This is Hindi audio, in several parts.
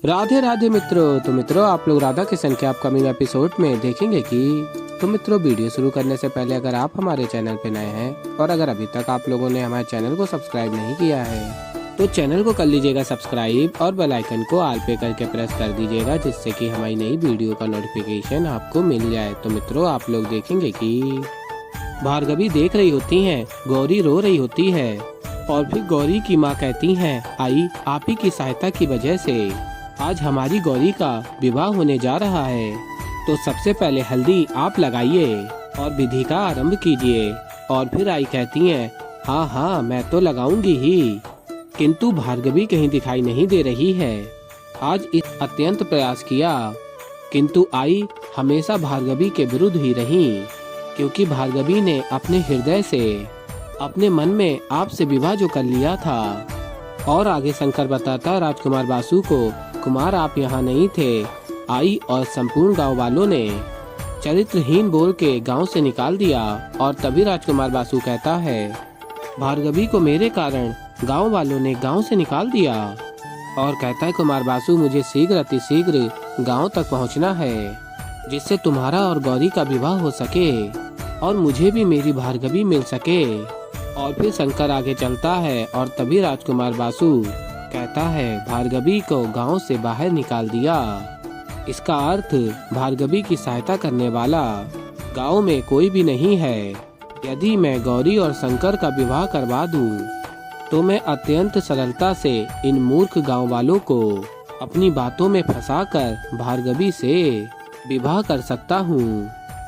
राधे राधे मित्रों। तो मित्रों, आप लोग राधा किशन के अपकमिंग एपिसोड में देखेंगे कि मित्रों, वीडियो शुरू करने से पहले अगर आप हमारे चैनल पे नए हैं और अगर अभी तक आप लोगों ने हमारे चैनल को सब्सक्राइब नहीं किया है तो चैनल को कर लीजिएगा सब्सक्राइब और बेल आइकन को ऑल पे करके प्रेस कर दीजिएगा, जिससे कि हमारी नई वीडियो का नोटिफिकेशन आपको मिल जाए। तो मित्रों, आप लोग देखेंगे कि भार्गवी देख रही होती है, गौरी रो रही होती है और फिर गौरी की माँ कहती है, आई आप ही की सहायता की वजह से आज हमारी गौरी का विवाह होने जा रहा है, तो सबसे पहले हल्दी आप लगाइए और विधि का आरंभ कीजिए। और फिर आई कहती है, हाँ हाँ मैं तो लगाऊंगी ही, किंतु भार्गवी कहीं दिखाई नहीं दे रही है। आज इस अत्यंत प्रयास किया किंतु आई हमेशा भार्गवी के विरुद्ध ही रही, क्योंकि भार्गवी ने अपने हृदय से अपने मन में आपसे विवाह जो कर लिया था। और आगे शंकर बताता राजकुमार बासु को, कुमार आप यहाँ नहीं थे, आई और संपूर्ण गांव वालों ने चरित्रहीन बोल के गांव से निकाल दिया। और तभी राजकुमार बासु कहता है, भार्गवी को मेरे कारण गांव वालों ने गांव से निकाल दिया। और कहता है, कुमार बासु मुझे शीघ्र अतिशीघ्र गांव तक पहुंचना है, जिससे तुम्हारा और गौरी का विवाह हो सके और मुझे भी मेरी भार्गवी मिल सके। और फिर शंकर आगे चलता है और तभी राजकुमार बासु कहता है, भार्गवी को गांव से बाहर निकाल दिया। इसका अर्थ भार्गवी की सहायता करने वाला गांव में कोई भी नहीं है। यदि मैं गौरी और शंकर का विवाह करवा दूं, तो मैं अत्यंत सरलता से इन मूर्ख गांव वालों को अपनी बातों में फंसाकर भार्गवी से विवाह कर सकता हूं।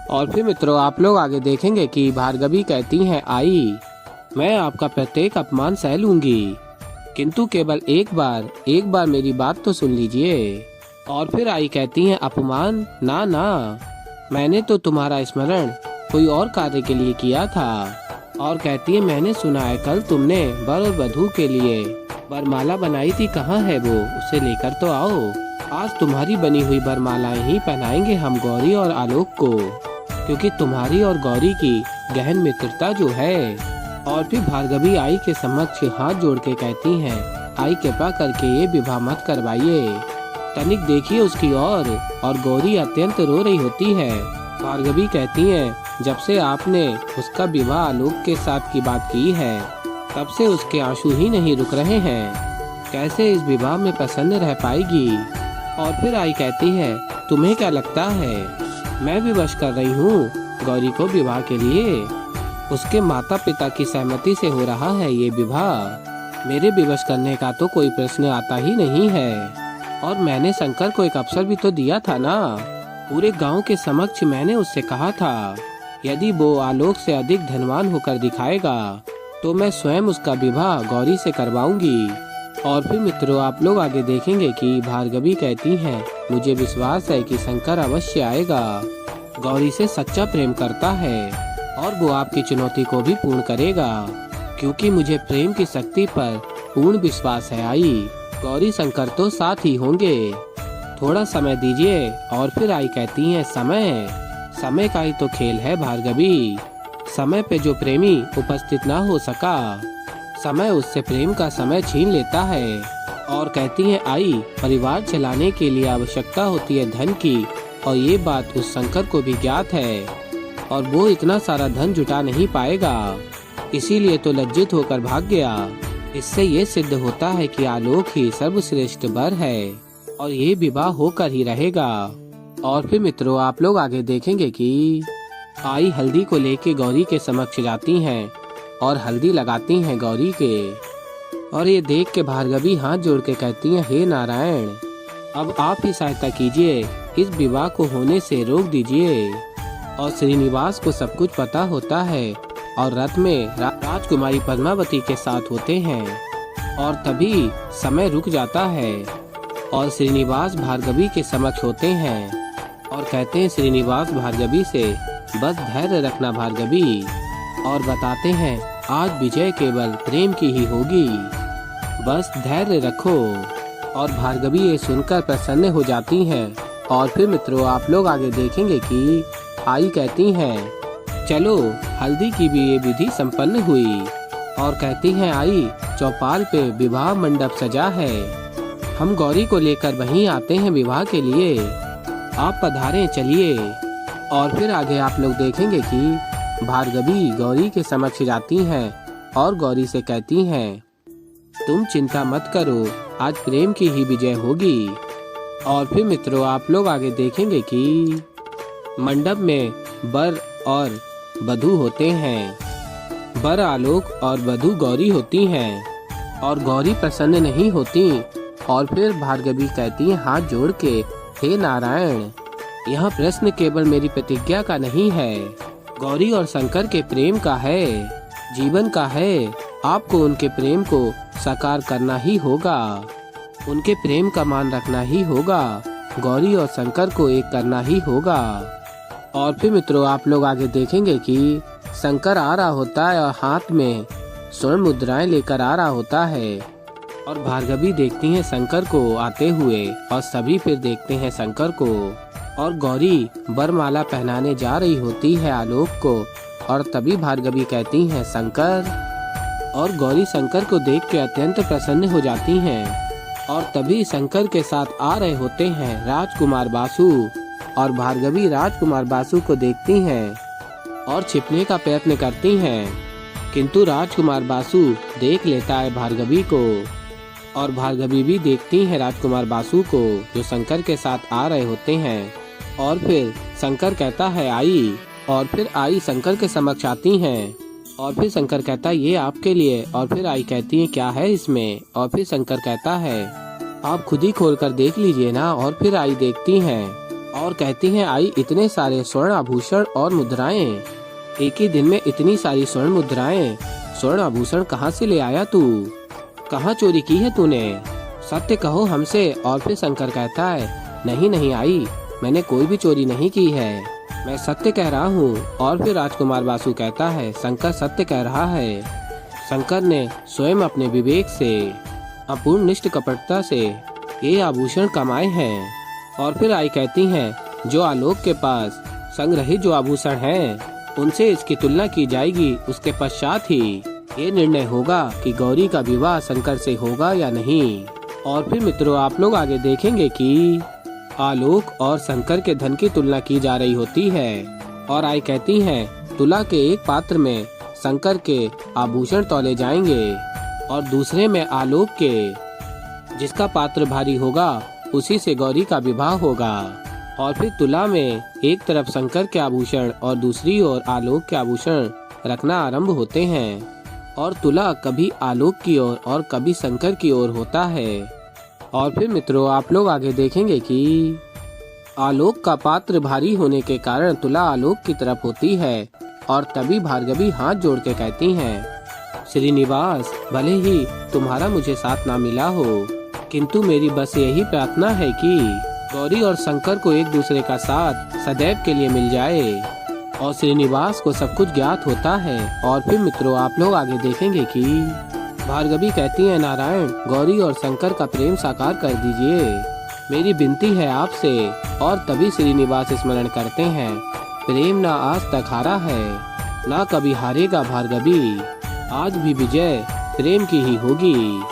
और फिर मित्रों, आप लोग आगे देखेंगे कि भार्गवी कहती हैं, आई मैं आपका प्रत्येक अपमान सह लूंगी, किंतु केवल एक बार मेरी बात तो सुन लीजिए। और फिर आई कहती हैं, अपमान ना ना, मैंने तो तुम्हारा स्मरण कोई और कार्य के लिए किया था। और कहती है, मैंने सुना है कल तुमने वर और वधू के लिए वरमाला बनाई थी, कहाँ है वो, उसे लेकर तो आओ। आज तुम्हारी बनी हुई वरमालाएं ही पहनाएंगे हम गौरी और आलोक को, क्योंकि तुम्हारी और गौरी की गहन मित्रता जो है। और फिर भार्गवी आई के समक्ष हाथ जोड़ के कहती हैं, आई कृपा करके ये विवाह मत करवाइए, तनिक देखिए उसकी और गौरी अत्यंत रो रही होती है। भार्गवी कहती हैं, जब से आपने उसका विवाह आलोक के साथ की बात की है, तब से उसके आंसू ही नहीं रुक रहे हैं, कैसे इस विवाह में प्रसन्न रह पाएगी। और फिर आई कहती है, तुम्हें क्या लगता है मैं विवश कर रही हूँ गौरी को विवाह के लिए? उसके माता पिता की सहमति से हो रहा है ये विवाह, मेरे विवश करने का तो कोई प्रश्न आता ही नहीं है। और मैंने शंकर को एक अवसर भी तो दिया था ना, पूरे गांव के समक्ष मैंने उससे कहा था, यदि वो आलोक से अधिक धनवान होकर दिखाएगा तो मैं स्वयं उसका विवाह गौरी से करवाऊंगी। और फिर मित्रों, आप लोग आगे देखेंगे कि भार्गवी कहती है, मुझे विश्वास है कि शंकर अवश्य आएगा, गौरी से सच्चा प्रेम करता है और वो आपकी चुनौती को भी पूर्ण करेगा, क्योंकि मुझे प्रेम की शक्ति पर पूर्ण विश्वास है। आई गौरी शंकर तो साथ ही होंगे, थोड़ा समय दीजिए। और फिर आई कहती हैं, समय का ही तो खेल है भार्गवी, समय पे जो प्रेमी उपस्थित ना हो सका, समय उससे प्रेम का समय छीन लेता है। और कहती हैं, आई परिवार चलाने के लिए आवश्यकता होती है धन की, और ये बात उस शंकर को भी ज्ञात है, और वो इतना सारा धन जुटा नहीं पाएगा, इसीलिए तो लज्जित होकर भाग गया। इससे ये सिद्ध होता है कि आलोक ही सर्वश्रेष्ठ वर है और ये विवाह होकर ही रहेगा। और फिर मित्रों, आप लोग आगे देखेंगे कि आई हल्दी को लेके गौरी के समक्ष जाती हैं और हल्दी लगाती हैं गौरी के। और ये देख के भार्गवी हाथ जोड़ के कहती हैं, हे नारायण, अब आप ही सहायता कीजिए, इस विवाह को होने से रोक दीजिए। और श्रीनिवास को सब कुछ पता होता है और रथ में राजकुमारी पद्मावती के साथ होते हैं। और तभी समय रुक जाता है और श्रीनिवास भार्गवी के समक्ष होते हैं और कहते हैं श्रीनिवास भार्गवी से, बस धैर्य रखना भार्गवी, और बताते हैं आज विजय केवल प्रेम की ही होगी, बस धैर्य रखो। और भार्गवी ये सुनकर प्रसन्न हो जाती हैं। और फिर मित्रों, आप लोग आगे देखेंगे कि आई कहती हैं, चलो हल्दी की भी ये विधि संपन्न हुई। और कहती हैं, आई चौपाल पे विवाह मंडप सजा है हम गौरी को लेकर वहीं आते हैं विवाह के लिए। आप पधारें, चलिए। और फिर आगे आप लोग देखेंगे कि भार्गवी गौरी के समक्ष जाती हैं और गौरी से कहती हैं, तुम चिंता मत करो, आज प्रेम की ही विजय होगी। और फिर मित्रों आप लोग आगे देखेंगे कि मंडप में वर और वधू होते हैं। वर आलोक और वधू गौरी होती हैं और गौरी प्रसन्न नहीं होती। और फिर भार्गवी कहती है हाथ जोड़ के, हे नारायण, यह प्रश्न केवल मेरी प्रतिज्ञा का नहीं है, गौरी और शंकर के प्रेम का है, जीवन का है। आपको उनके प्रेम को साकार करना ही होगा, उनके प्रेम का मान रखना ही होगा, गौरी और शंकर को एक करना ही होगा। और फिर मित्रों आप लोग आगे देखेंगे कि शंकर आ रहा होता है और हाथ में स्वर्ण मुद्राएं लेकर आ रहा होता है। और भार्गवी देखती हैं शंकर को आते हुए और सभी फिर देखते हैं शंकर को। और गौरी वरमाला पहनाने जा रही होती है आलोक को। और तभी भार्गवी कहती हैं शंकर। और गौरी शंकर को देख के अत्यंत प्रसन्न हो जाती हैं। और तभी शंकर के साथ आ रहे होते हैं राजकुमार बासु। और भार्गवी राजकुमार बासु को देखती हैं और छिपने का प्रयत्न करती हैं, किंतु राजकुमार बासु देख लेता है भार्गवी को। और भार्गवी भी देखती हैं राजकुमार बासु को जो शंकर के साथ आ रहे होते हैं। और फिर शंकर कहता है आई। और फिर आई शंकर के समक्ष आती हैं। और फिर शंकर कहता है ये आपके लिए। और फिर आई कहती है क्या है इसमें। और फिर शंकर कहता है आप खुद ही खोल कर देख लीजिए ना। और फिर आई देखती हैं और कहती हैं आई इतने सारे स्वर्ण आभूषण और मुद्राएं, एक ही दिन में इतनी सारी स्वर्ण मुद्राएं, स्वर्ण आभूषण कहाँ से ले आया तू, कहाँ चोरी की है तूने, सत्य कहो हमसे। और फिर शंकर कहता है नहीं नहीं आई, मैंने कोई भी चोरी नहीं की है, मैं सत्य कह रहा हूँ। और फिर राजकुमार बासु कहता है शंकर सत्य कह रहा है, शंकर ने स्वयं अपने विवेक से अपूर्ण निष्ठ कपटता से ये आभूषण कमाए हैं। और फिर आई कहती हैं जो आलोक के पास संग्रहित जो आभूषण हैं उनसे इसकी तुलना की जाएगी, उसके पश्चात ही ये निर्णय होगा कि गौरी का विवाह शंकर से होगा या नहीं। और फिर मित्रों आप लोग आगे देखेंगे कि आलोक और शंकर के धन की तुलना की जा रही होती है। और आई कहती हैं तुला के एक पात्र में शंकर के आभूषण तौले जाएंगे और दूसरे में आलोक के। जिसका पात्र भारी होगा उसी से गौरी का विवाह होगा। और फिर तुला में एक तरफ शंकर के आभूषण और दूसरी ओर आलोक के आभूषण रखना आरंभ होते हैं। और तुला कभी आलोक की ओर और कभी शंकर की ओर होता है। और फिर मित्रों आप लोग आगे देखेंगे कि आलोक का पात्र भारी होने के कारण तुला आलोक की तरफ होती है। और तभी भार्गवी हाथ जोड़ के कहती हैं श्रीनिवास, भले ही तुम्हारा मुझे साथ ना मिला हो, किंतु मेरी बस यही प्रार्थना है कि गौरी और शंकर को एक दूसरे का साथ सदैव के लिए मिल जाए। और श्रीनिवास को सब कुछ ज्ञात होता है। और फिर मित्रों आप लोग आगे देखेंगे कि भार्गवी कहती है नारायण, गौरी और शंकर का प्रेम साकार कर दीजिए, मेरी विनती है आपसे। और तभी श्रीनिवास स्मरण करते हैं प्रेम ना आज तक हारा है, ना कभी हारेगा भार्गवी, आज भी विजय प्रेम की ही होगी।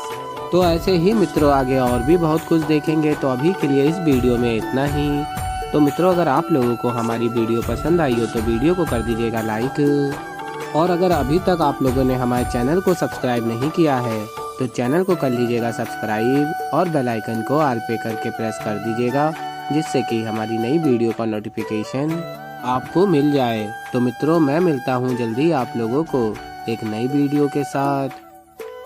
तो ऐसे ही मित्रों आगे और भी बहुत कुछ देखेंगे। तो अभी के लिए इस वीडियो में इतना ही। तो मित्रों अगर आप लोगों को हमारी वीडियो पसंद आई हो तो वीडियो को कर दीजिएगा लाइक। और अगर अभी तक आप लोगों ने हमारे चैनल को सब्सक्राइब नहीं किया है तो चैनल को कर लीजिएगा सब्सक्राइब और बेल आइकन को ऑल पे करके प्रेस कर दीजिएगा, जिससे कि हमारी नई वीडियो का नोटिफिकेशन आपको मिल जाए। तो मित्रों मैं मिलता हूँ जल्दी आप लोगों को एक नई वीडियो के साथ।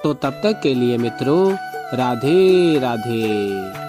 तो तब तक के लिए मित्रों राधे राधे।